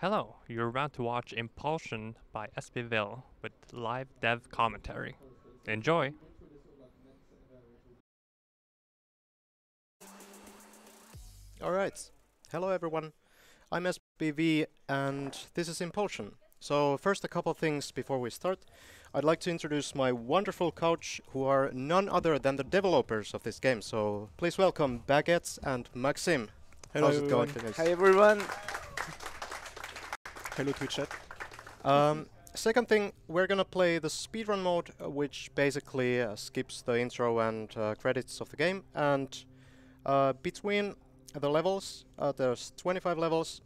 Hello, you're about to watch Impulsion by SBVille with live dev commentary. Enjoy! Alright, hello everyone, I'm SBV and this is Impulsion. So first a couple things before we start. I'd like to introduce my wonderful couch who are none other than the developers of this game. So please welcome Baguettes and Maxim. Hello How's it going, everyone. guys? Hi everyone! Hello Twitch chat. Second thing, we're gonna play the speedrun mode, which basically skips the intro and credits of the game. And between the levels, there's 25 levels.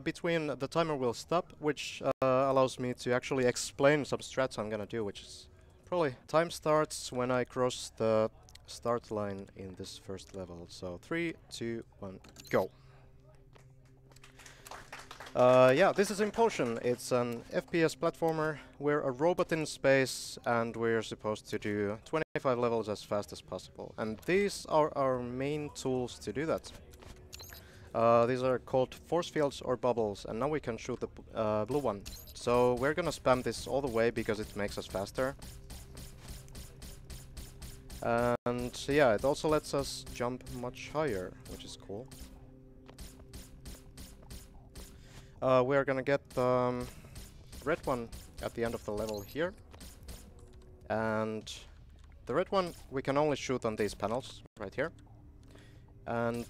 Between the timer will stop, which allows me to actually explain some strats I'm gonna do, which is probably time starts when I cross the start line in this first level. So 3, 2, 1, go. Yeah, this is Impulsion. It's an FPS platformer. We're a robot in space and we're supposed to do 25 levels as fast as possible. And these are our main tools to do that. These are called force fields or bubbles, and now we can shoot the blue one. So we're gonna spam this all the way because it makes us faster. And yeah, it also lets us jump much higher, which is cool. We're gonna get the red one at the end of the level here. And the red one we can only shoot on these panels right here. And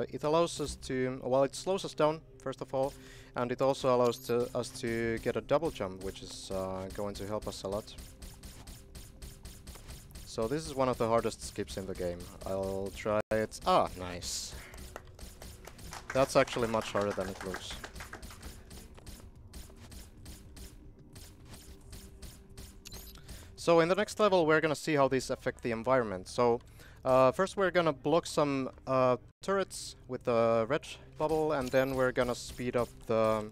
it allows us to, well, it slows us down, first of all, and it also allows us to get a double jump, which is going to help us a lot. So this is one of the hardest skips in the game. I'll try it. Ah, nice. That's actually much harder than it looks. So in the next level we're gonna see how these affect the environment. So first we're gonna block some turrets with the red bubble, and then we're gonna speed up the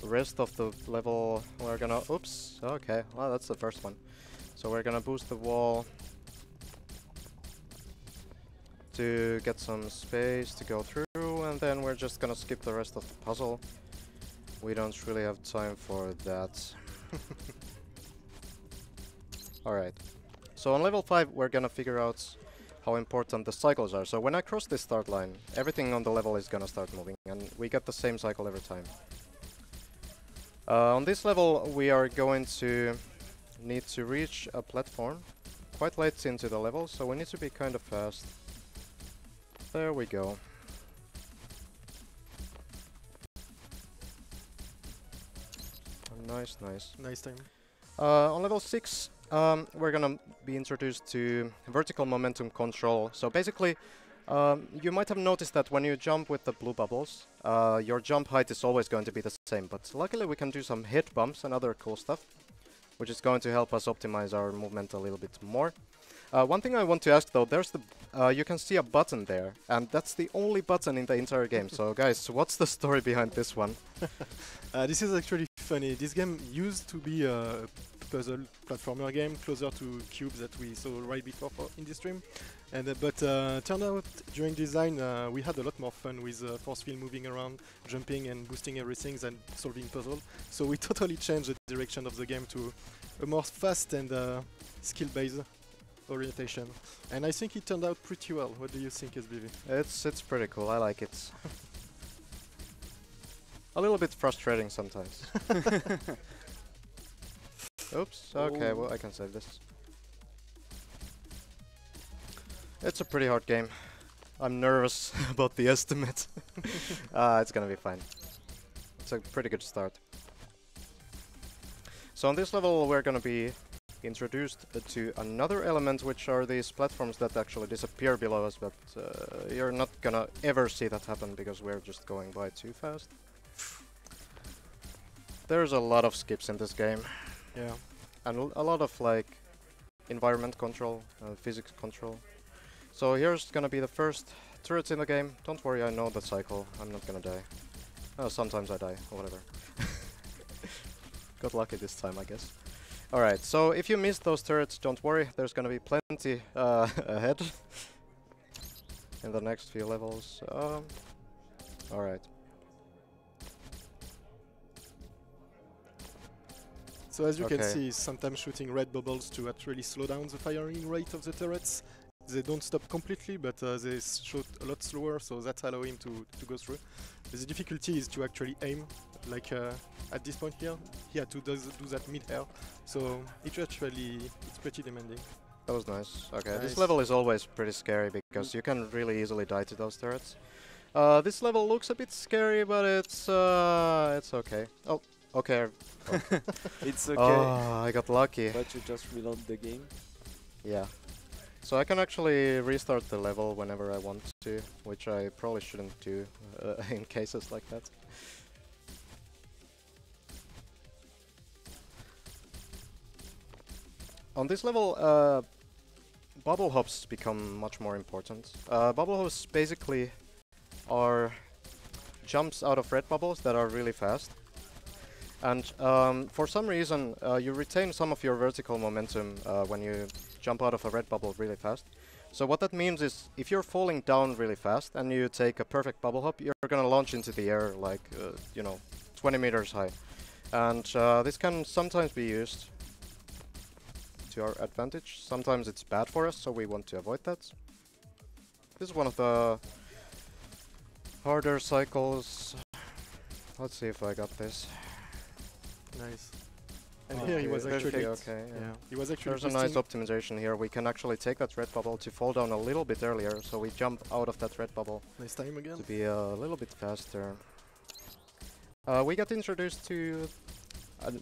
rest of the level. We're gonna, oops, okay, well that's the first one. So we're gonna boost the wall to get some space to go through, and then we're just gonna skip the rest of the puzzle. We don't really have time for that. Alright, so on level 5 we're gonna figure out how important the cycles are. So when I cross this start line, everything on the level is gonna start moving, and we get the same cycle every time. On this level we are going to need to reach a platform quite late into the level, so we need to be kind of fast. There we go. Nice, nice. Nice time. On level 6, we're gonna be introduced to vertical momentum control. So basically, you might have noticed that when you jump with the blue bubbles, your jump height is always going to be the same. But luckily we can do some hit bumps and other cool stuff, which is going to help us optimize our movement a little bit more. One thing I want to ask though, there's the you can see a button there, and that's the only button in the entire game. So guys, what's the story behind this one? This is actually funny. This game used to be a puzzle platformer game, closer to cubes that we saw right before in this stream. And but turned out during design we had a lot more fun with force field moving around, jumping and boosting everything than solving puzzle. So we totally changed the direction of the game to a more fast and skill-based orientation. And I think it turned out pretty well. What do you think, SBV? It's pretty cool. I like it. A little bit frustrating sometimes. Oops. Okay, well I can save this. It's a pretty hard game. I'm nervous about the estimate. It's gonna be fine. It's a pretty good start. So on this level we're gonna be introduced to another element, which are these platforms that actually disappear below us, but you're not gonna ever see that happen because we're just going by too fast. There's a lot of skips in this game. Yeah. And a lot of like environment control, physics control. So here's gonna be the first turrets in the game. Don't worry, I know the cycle. I'm not gonna die. Oh, sometimes I die, or whatever. Got lucky this time, I guess. Alright, so if you missed those turrets, don't worry. There's gonna be plenty ahead in the next few levels. Alright. So as you can Okay. see, sometimes shooting red bubbles to actually slow down the firing rate of the turrets. They don't stop completely, but they shoot a lot slower, so that's allow him to go through. The difficulty is to actually aim, like at this point here, he had to do that mid-air, so it's pretty demanding. That was nice. Okay, Nice. this level is always pretty scary because you can really easily die to those turrets. This level looks a bit scary, but it's okay. Oh, okay. It's okay. Oh, I got lucky. But you just reload the game. Yeah. So I can actually restart the level whenever I want to, which I probably shouldn't do in cases like that. On this level, bubble hops become much more important. Bubble hops basically are jumps out of red bubbles that are really fast. And for some reason, you retain some of your vertical momentum when you jump out of a red bubble really fast. So what that means is, if you're falling down really fast and you take a perfect bubble hop, you're gonna launch into the air like, 20 meters high. And this can sometimes be used to our advantage. Sometimes it's bad for us, so we want to avoid that. This is one of the harder cycles. Let's see if I got this. Nice. And here he was Perfect, actually okay. yeah, he was actually There's a nice boosting- optimization here. We can actually take that red bubble to fall down a little bit earlier, so we jump out of that red bubble Nice time again. to be a little bit faster. We got introduced to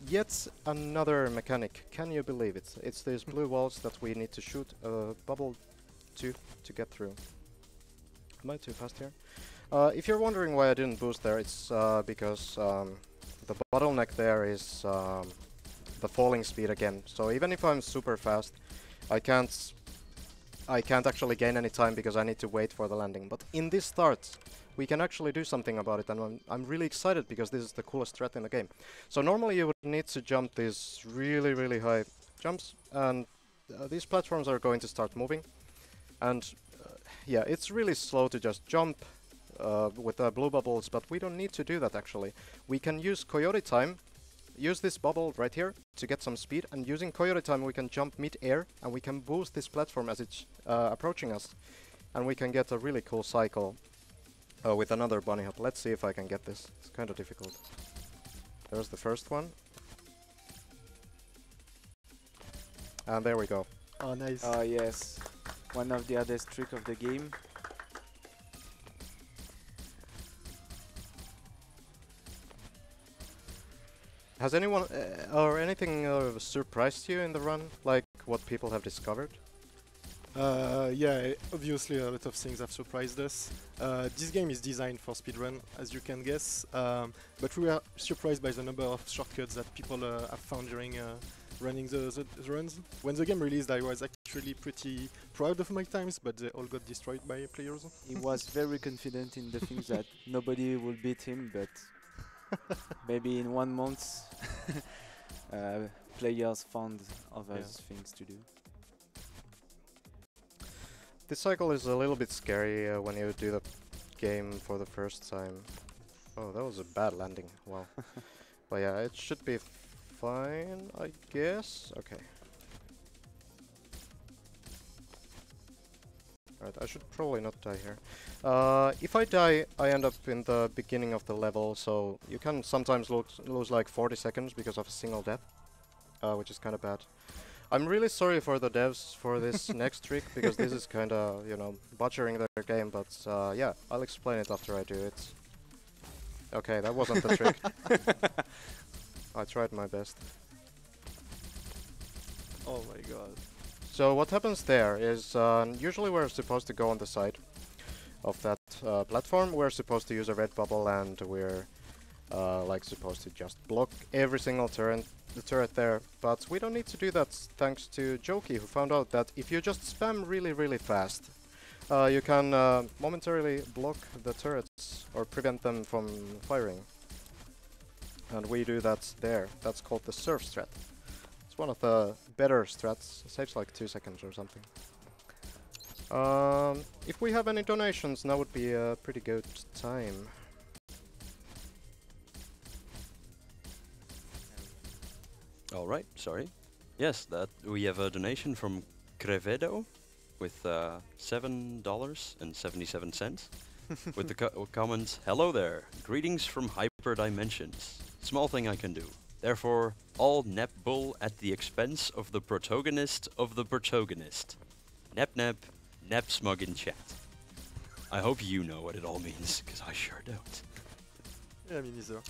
yet another mechanic. Can you believe it? It's these blue walls that we need to shoot a bubble to get through. Am I too fast here? If you're wondering why I didn't boost there, it's because the bottleneck there is the falling speed again. So even if I'm super fast, I can't actually gain any time because I need to wait for the landing. But in this start, we can actually do something about it, and I'm really excited because this is the coolest strat in the game. So normally you would need to jump these really, really high jumps, and these platforms are going to start moving. And yeah, it's really slow to just jump with blue bubbles, but we don't need to do that actually. We can use Coyote time, use this bubble right here to get some speed, and using Coyote time we can jump mid-air and we can boost this platform as it's approaching us, and we can get a really cool cycle with another bunny hop. Let's see if I can get this. It's kind of difficult. There's the first one. And there we go. Oh, nice. Oh yes, one of the hardest tricks of the game. Has anyone or anything surprised you in the run, like what people have discovered? Yeah, obviously a lot of things have surprised us. This game is designed for speedrun, as you can guess, but we were surprised by the number of shortcuts that people have found during running the runs. When the game released, I was actually pretty proud of my times, but they all got destroyed by players. He was very confident in the things that nobody will beat him, but maybe in 1 month players found other things to do. This cycle is a little bit scary when you do the game for the first time. Oh, that was a bad landing. Wow. But yeah, it should be fine, I guess. Okay. Right, I should probably not die here. If I die, I end up in the beginning of the level, so you can sometimes lose like 40 seconds because of a single death, which is kind of bad. I'm really sorry for the devs for this next trick, because this is kind of, butchering their game, but yeah, I'll explain it after I do it. Okay, that wasn't the trick. I tried my best. Oh my god. So what happens there is, usually we're supposed to go on the side of that platform. We're supposed to use a red bubble, and we're like supposed to just block every single turret there. But we don't need to do that, thanks to Jokey, who found out that if you just spam really, really fast, you can momentarily block the turrets or prevent them from firing. And we do that there. That's called the surf strat. It's one of the better strats. It saves like 2 seconds or something. If we have any donations, now would be a pretty good time. All right, sorry. Yes, that we have a donation from Crevedo with $7.77 with the comment, "Hello there, greetings from hyperdimensions. Small thing I can do. Therefore, all nep bull at the expense of the protagonist of the protagonist. Nep nep, nep smug in chat." I hope you know what it all means, because I sure don't. Yeah, me neither.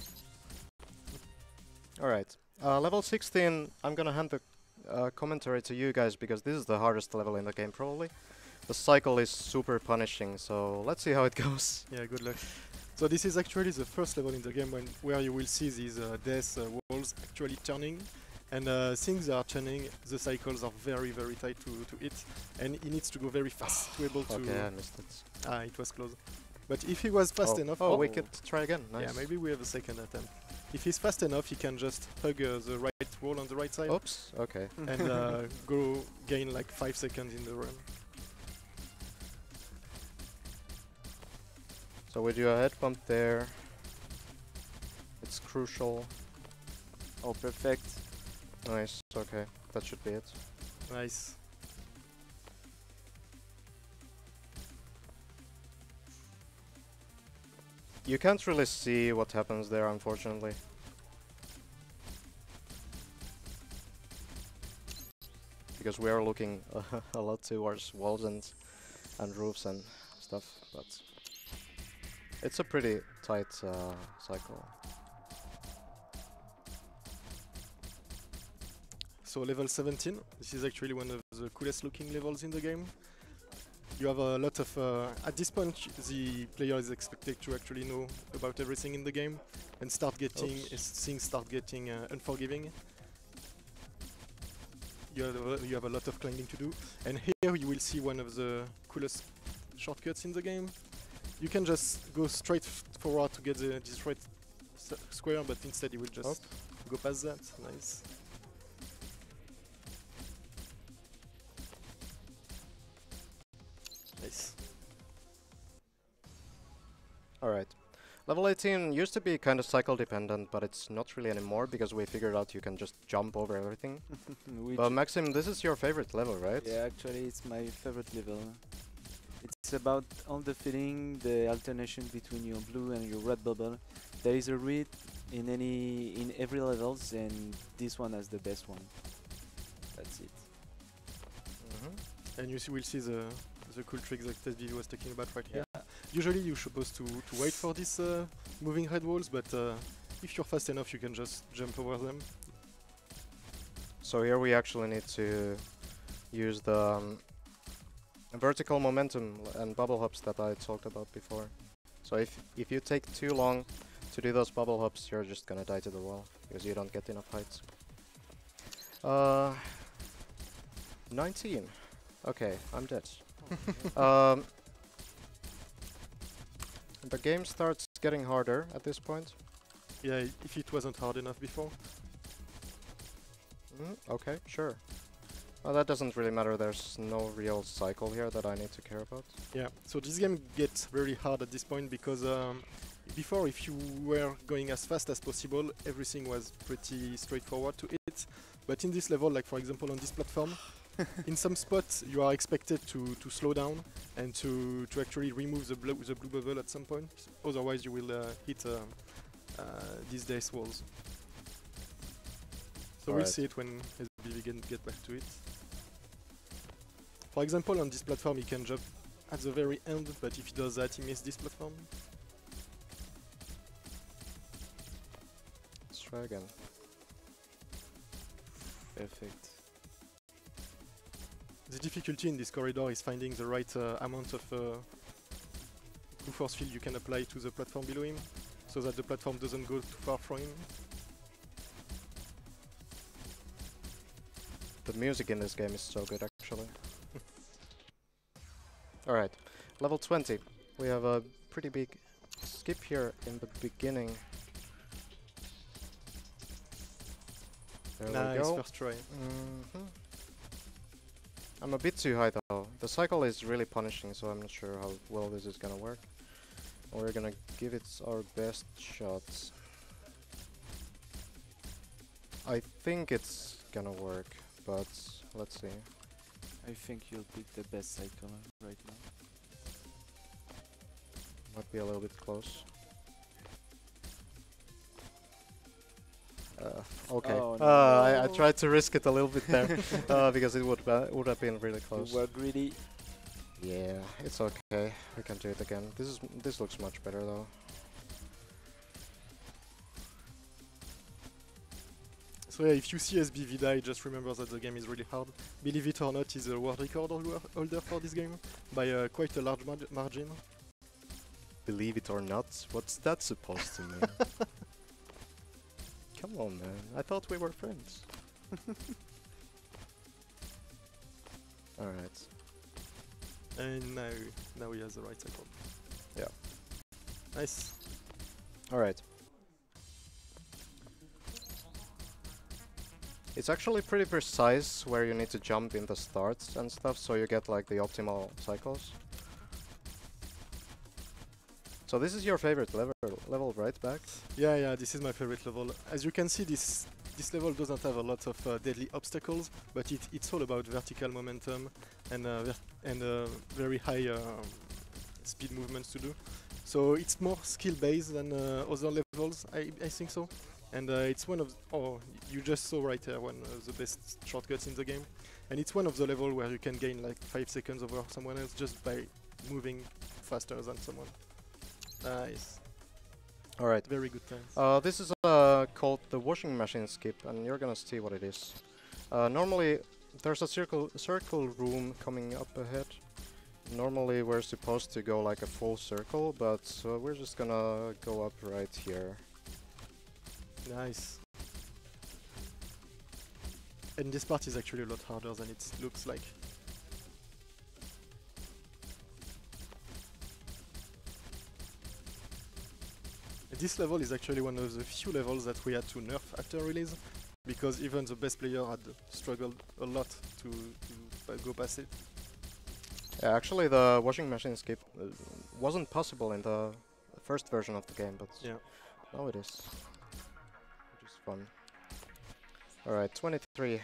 Alright. Level 16, I'm gonna hand the commentary to you guys because this is the hardest level in the game probably. The cycle is super punishing, so let's see how it goes. Yeah, good luck. So this is actually the first level in the game where you will see these death walls actually turning. And things are turning, the cycles are very, very tight to it. And he needs to go very fast to be able to... Okay, I missed it. Ah, it was close. But if he was fast enough... Oh, we could try again. Nice. Yeah, maybe we have a second attempt. If he's fast enough, he can just hug the right wall on the right side. Oops, okay. And go gain like 5 seconds in the run. So we do a head bump there. It's crucial. Oh, perfect. Nice, okay. That should be it. Nice. You can't really see what happens there, unfortunately. Because we are looking a lot towards walls and roofs and stuff, but it's a pretty tight cycle. So level 17, this is actually one of the coolest looking levels in the game. You have a lot of... at this point, the player is expected to actually know about everything in the game and start getting... things start getting unforgiving. You have a lot of climbing to do. And here you will see one of the coolest shortcuts in the game. You can just go straight forward to get this right square, but instead you will just go past that. Nice. Nice. Alright. Level 18 used to be kind of cycle dependent, but it's not really anymore because we figured out you can just jump over everything. But Maxim, this is your favorite level, right? Yeah, actually it's my favorite level. It's about all the feeling, the alternation between your blue and your red bubble. There is a read in every levels, and this one has the best one. That's it. And you will see the cool tricks that SBVille was talking about right here. Usually you're supposed to wait for these moving red walls, but if you're fast enough you can just jump over them. So here we actually need to use the vertical momentum and bubble hops that I talked about before. So if you take too long to do those bubble hops, you're just gonna die to the wall because you don't get enough height. 19. Okay, I'm dead. The game starts getting harder at this point. Yeah, if it wasn't hard enough before. Okay, sure. Well, that doesn't really matter. There's no real cycle here that I need to care about. Yeah, so this game gets very hard at this point because before, if you were going as fast as possible, everything was pretty straightforward to it. But in this level, like for example on this platform, in some spots you are expected to slow down and to actually remove the blue bubble at some point. Otherwise you will hit these death walls. So we'll see it when SBVille get back to it. For example, on this platform he can jump at the very end, but if he does that he misses this platform. Let's try again. Perfect. The difficulty in this corridor is finding the right amount of blue force field you can apply to the platform below him, so that the platform doesn't go too far from him. The music in this game is so good, actually. Alright, level 20. We have a pretty big skip here in the beginning. There we Nice, go. first try. I'm a bit too high though. The cycle is really punishing, so I'm not sure how well this is gonna work. We're gonna give it our best shots. I think it's gonna work, but let's see. I think you'll pick the best cycle right now. Might be a little bit close. Okay. Oh, I no. tried to risk it a little bit there because it would have been really close. You were greedy. Yeah, it's okay. We can do it again. This looks much better though. So yeah, if you see SBV die, just remember that the game is really hard. Believe it or not, he's a world record holder for this game by quite a large margin. Believe it or not, what's that supposed to mean? Come on, man. I thought we were friends. Alright. And now he has the right cycle. Yeah. Nice. Alright. It's actually pretty precise where you need to jump in the starts and stuff, so you get like the optimal cycles. So this is your favorite level, right, Back? Yeah, this is my favorite level. As you can see, this level doesn't have a lot of deadly obstacles, but it's all about vertical momentum and very high speed movements to do. So it's more skill-based than other levels, I think so. And it's one of you just saw right here one of the best shortcuts in the game. And it's one of the levels where you can gain like 5 seconds over someone else just by moving faster than someone. Nice. Alright. Very good times. This is called the washing machine skip, and you're gonna see what it is. Normally, there's a circle room coming up ahead. Normally, we're supposed to go like a full circle, but we're just gonna go up right here. Nice. And this part is actually a lot harder than it looks like. This level is actually one of the few levels that we had to nerf after release, because even the best player had struggled a lot to go past it. Yeah, actually, the washing machine skip wasn't possible in the first version of the game, but Yeah. now it is. Which is fun. Alright, 23.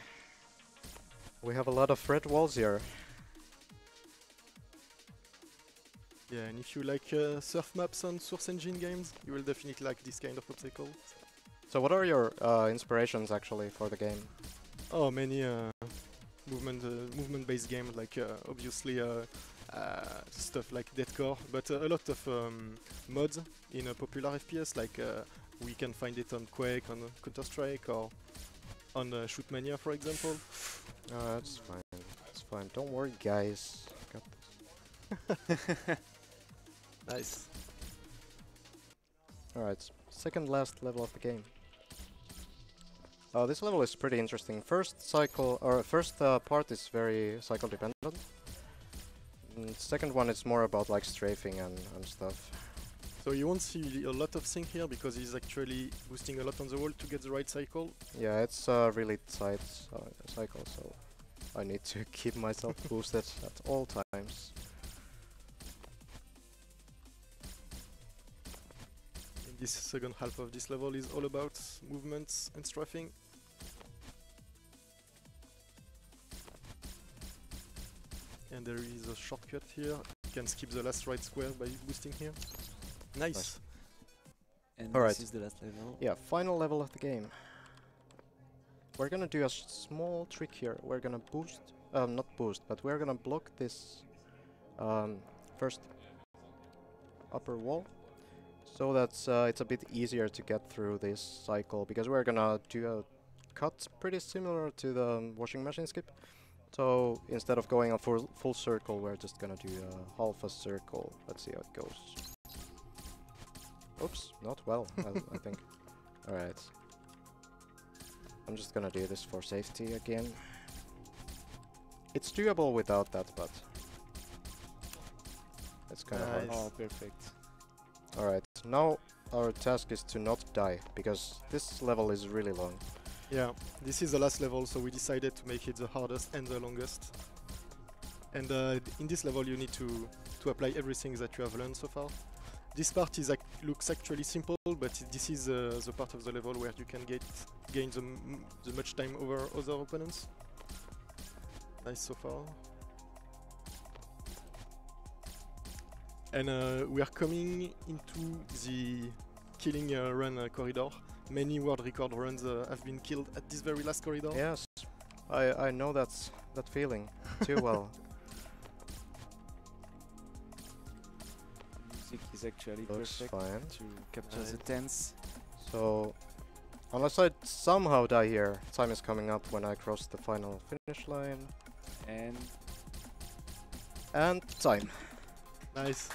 We have a lot of red walls here. Yeah, and if you like surf maps on Source Engine games, you will definitely like this kind of obstacle. So what are your inspirations actually for the game? Oh, many movement-based games, like obviously stuff like Deathcore, but a lot of mods in a popular FPS, like we can find it on Quake, on Counter-Strike, or on Shootmania, for example. That's fine. That's fine. Don't worry, guys. Got this. Nice. Alright, second last level of the game. This level is pretty interesting. First part is very cycle dependent. Second one is more about like strafing and stuff. So you won't see a lot of things here because he's actually boosting a lot on the wall to get the right cycle. Yeah, it's a really tight cycle, so I need to keep myself boosted at all times. This second half of this level is all about movements and strafing. And there is a shortcut here. You can skip the last right square by boosting here. Nice. And Alright. this is the last level. Yeah, final level of the game. We're gonna do a small trick here. We're gonna boost, not boost, but we're gonna block this first upper wall, so that it's a bit easier to get through this cycle, because we're gonna do a cut pretty similar to the washing machine skip. So instead of going a full circle, we're just gonna do a half a circle. Let's see how it goes. Oops, not well, I think. Alright. I'm just gonna do this for safety again. It's doable without that, but it's kinda hard. Nice. Oh, perfect. Alright, now our task is to not die, because this level is really long. Yeah, this is the last level, so we decided to make it the hardest and the longest. And in this level you need to apply everything that you have learned so far. This part is looks actually simple, but this is the part of the level where you can gain the much time over other opponents. Nice so far. And we are coming into the killing run corridor. Many world record runs have been killed at this very last corridor. Yes, I know that feeling too well. Music is actually Looks perfect fine. to capture the tense. So, unless I somehow die here, time is coming up when I cross the final finish line. And time. Nice.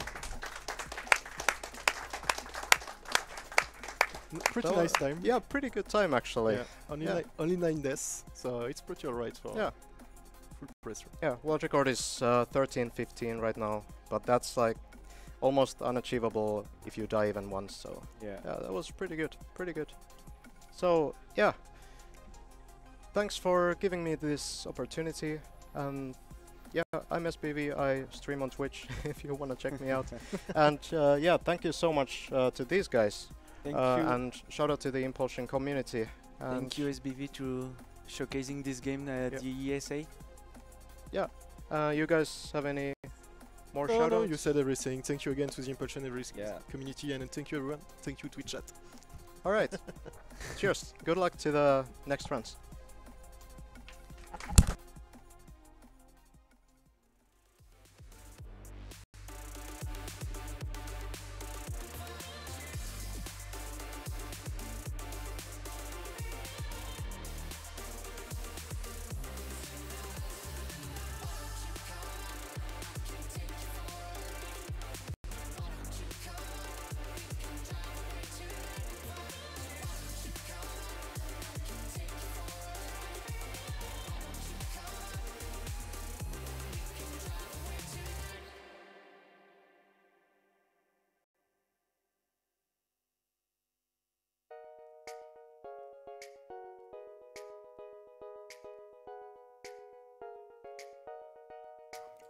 Pretty So, nice time. Yeah, pretty good time actually. Yeah. Only 9 deaths, so it's pretty alright for full press run. Yeah, world record is 13:15 right now, but that's like almost unachievable if you die even once. So Yeah. yeah, that was pretty good, pretty good. So yeah, thanks for giving me this opportunity. And yeah, I'm SBV. I stream on Twitch if you want to check me out. And yeah, thank you so much to these guys. Thank you. And shout out to the Impulsion community. And Thank you SBV to showcasing this game at the ESA. you guys have any more No, shout no, outs? you said everything. Thank you again to the Impulsion Yeah. community, and thank you everyone. Thank you Twitch chat. All right. Cheers. Good luck to the next runs.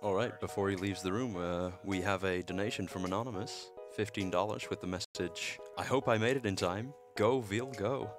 Alright, before he leaves the room, we have a donation from Anonymous. $15 with the message, I hope I made it in time. Go, Ville, go.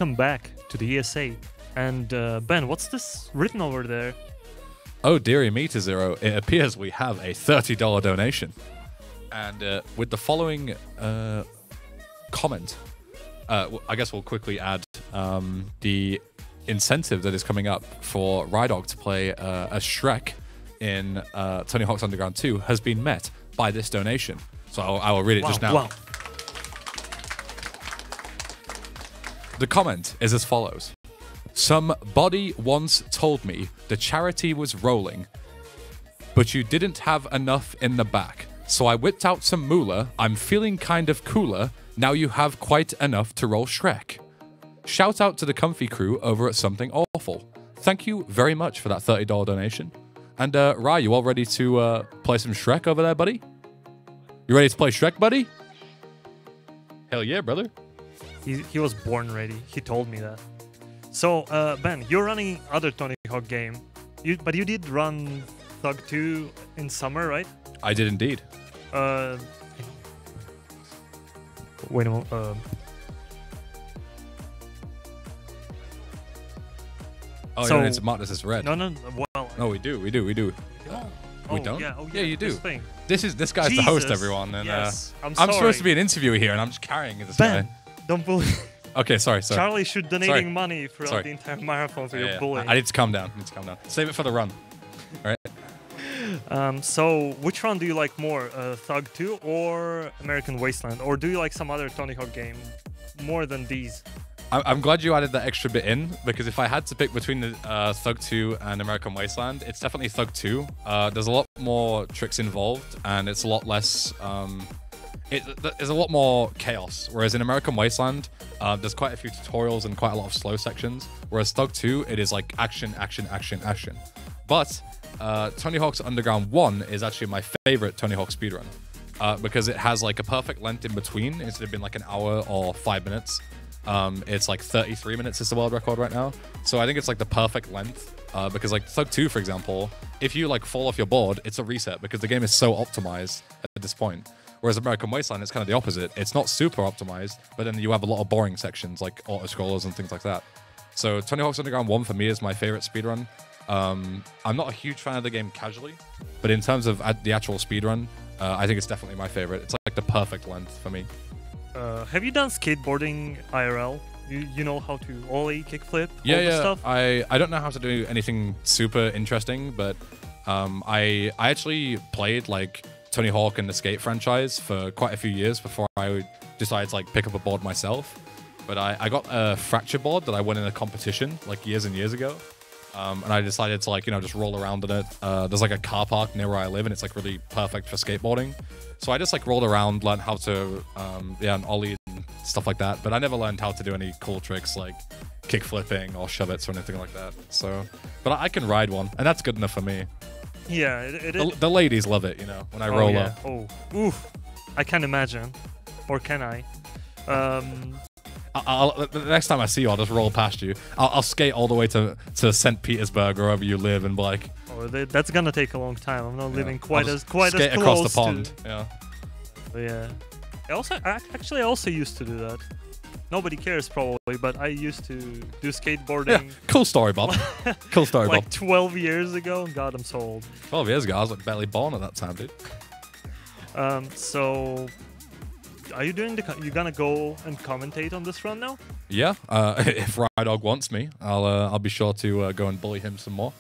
Welcome back to the ESA And Ben, what's this written over there? Oh, dearie me to Zero. It appears we have a $30 donation. And with the following comment, I guess we'll quickly add the incentive that is coming up for Rydog to play a Shrek in Tony Hawk's Underground 2 has been met by this donation. So I will read it just now. Wow. The comment is as follows. Somebody once told me the charity was rolling, but you didn't have enough in the back. So I whipped out some moolah. I'm feeling kind of cooler. Now you have quite enough to roll Shrek. Shout out to the Comfy crew over at Something Awful. Thank you very much for that $30 donation. And Rye, you all ready to play some Shrek over there, buddy? You ready to play Shrek, buddy? Hell yeah, brother. He was born ready. He told me that. So, Ben, you're running other Tony Hawk game. But you did run Thug 2 in summer, right? I did indeed. Wait a moment. Oh, so, you don't need to mark this as red. No. Well. No, we do. We don't? Yeah, Yeah, you do. This guy's Jesus. the host, everyone. And Yes, I'm I'm supposed sorry. to be an interviewer here, and I'm just carrying this Ben, guy. don't bully. Okay, sorry. Charlie should donating Sorry. money throughout Sorry. the entire marathon for your Yeah, bullying. I need to calm down. Save it for the run. All right. So, which one do you like more, Thug 2 or American Wasteland? Or do you like some other Tony Hawk game more than these? I'm glad you added that extra bit in, because if I had to pick between the Thug 2 and American Wasteland, it's definitely Thug 2. There's a lot more tricks involved, and it's a lot less... there's a lot more chaos, whereas in American Wasteland, there's quite a few tutorials and quite a lot of slow sections, whereas Thug 2, it is like action, action, action, action. But Tony Hawk's Underground 1 is actually my favorite Tony Hawk speedrun, because it has like a perfect length in between, instead of being like an hour or 5 minutes. It's like 33 minutes is the world record right now. So I think it's like the perfect length, because like Thug 2, for example, if you like fall off your board, it's a reset because the game is so optimized at this point. Whereas American Wasteland, it's kind of the opposite. It's not super optimized, but then you have a lot of boring sections like auto-scrollers and things like that. So Tony Hawk's Underground 1 for me is my favorite speedrun. I'm not a huge fan of the game casually, but in terms of the actual speedrun, I think it's definitely my favorite. It's like the perfect length for me. Have you done skateboarding IRL? You know how to ollie, kickflip, all Yeah, this stuff? I don't know how to do anything super interesting, but I actually played like Tony Hawk and the Skate franchise for quite a few years before I decided to like pick up a board myself. But I got a fracture board that I won in a competition like years and years ago. And I decided to like, just roll around in it. There's like a car park near where I live, and it's like really perfect for skateboarding. So I just like rolled around, learned how to, and ollie and stuff like that. But I never learned how to do any cool tricks like kick flipping or shove-its or anything like that. So, but I can ride one, and that's good enough for me. Yeah, The ladies love it, when I roll up. Oh, oof. I can't imagine. Or can I? The next time I see you, I'll just roll past you. I'll skate all the way to St. Petersburg, or wherever you live, and be like... Oh, that's gonna take a long time. I'm not living I'll quite just as close skate across the pond. To, yeah. I also used to do that. Nobody cares probably, but I used to do skateboarding. Yeah, cool story, Bob. Cool story, like Bob. 12 years ago. God, I'm so old. 12 years ago, I was like barely born at that time, dude. So, are you doing you gonna go and commentate on this run now? Yeah, if Rydog wants me, I'll be sure to go and bully him some more.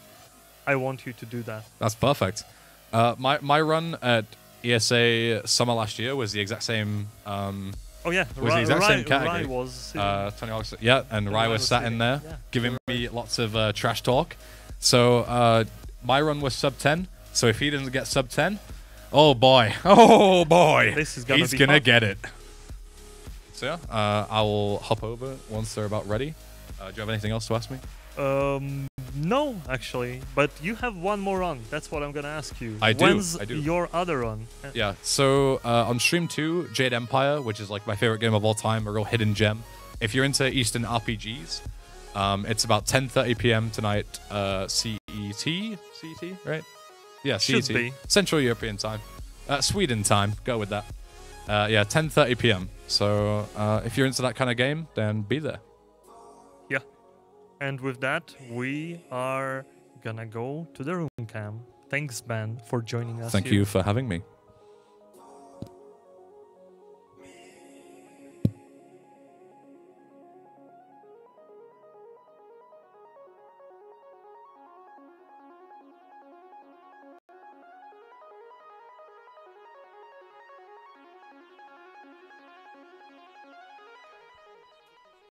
I want you to do that. That's perfect. My run at ESA summer last year was the exact same. Oh yeah, was the exact same category. Rai was Tony Hawk's, yeah, and Rai was sat in there, yeah. giving me lots of trash talk. So my run was sub 10. So if he doesn't get sub 10, oh boy, This is gonna he's be gonna hot. get it. So yeah, I will hop over once they're about ready. Do you have anything else to ask me? No, actually, but you have one more run. That's what I'm gonna ask you. I do, When's I do. your other run? Yeah, so on stream 2, Jade Empire, which is like my favorite game of all time, a real hidden gem. If you're into Eastern RPGs, it's about 10:30 p.m. tonight, CET, right? Yeah, Should CET. be. Central European time. Sweden time, go with that. Yeah, 10:30 p.m. So if you're into that kind of game, then be there. And with that, we are gonna go to the room cam. Thanks, Ben, for joining us. Thank here. you for having me.